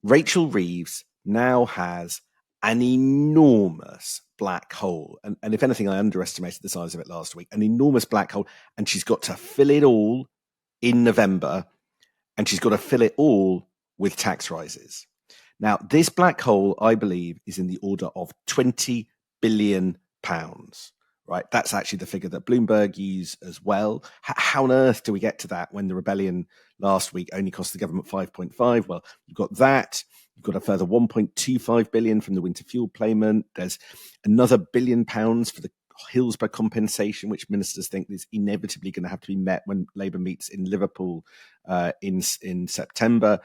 Rachel Reeves now has an enormous black hole. And if anything, I underestimated the size of it last week. An enormous black hole. And she's got to fill it all in November. And she's got to fill it all with tax rises. Now, this black hole, I believe, is in the order of £20 billion. Right, that's actually the figure that Bloomberg used as well. How on earth do we get to that when the rebellion last week only cost the government 5.5? Well, you've got that. You've got a further 1.25 billion from the winter fuel payment. There's another £1 billion for the Hillsborough compensation, which ministers think is inevitably going to have to be met when Labour meets in Liverpool in September.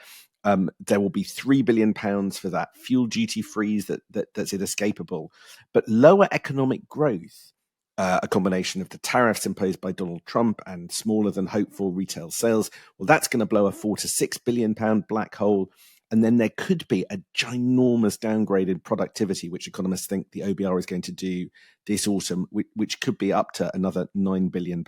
There will be £3 billion for that fuel duty freeze that's inescapable. But lower economic growth, a combination of the tariffs imposed by Donald Trump and smaller than hoped for retail sales, well, that's going to blow a £4 to £6 billion black hole. And then there could be a ginormous downgrade in productivity, which economists think the OBR is going to do this autumn, which could be up to another £9 billion.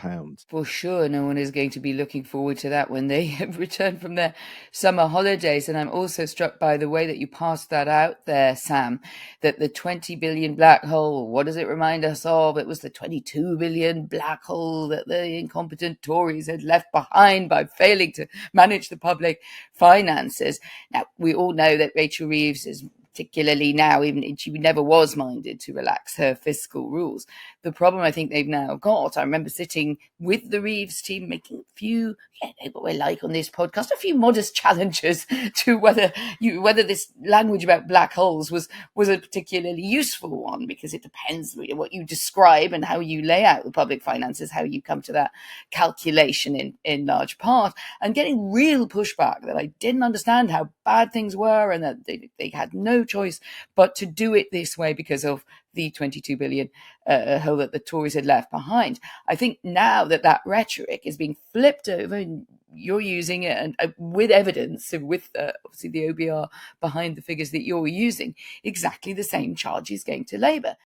For sure, no one is going to be looking forward to that when they return from their summer holidays. And I'm also struck by the way that you passed that out there, Sam, that the 20 billion black hole, what does it remind us of? It was the 22 billion black hole that the incompetent Tories had left behind by failing to manage the public finances. Now, we all know that Rachel Reeves is particularly now, even she never was minded to relax her fiscal rules. The problem I think they've now got, I remember sitting with the Reeves team making a few, what we like on this podcast, a few modest challenges to whether this language about black holes was a particularly useful one, because it depends really what you describe and how you lay out the public finances, how you come to that calculation in large part, and getting real pushback that I didn't understand how bad things were and that they had no choice but to do it this way because of the 22 billion hole that the Tories had left behind. I think now that rhetoric is being flipped over and you're using it and with evidence, with obviously the OBR behind the figures that you're using, exactly the same charge is going to Labour.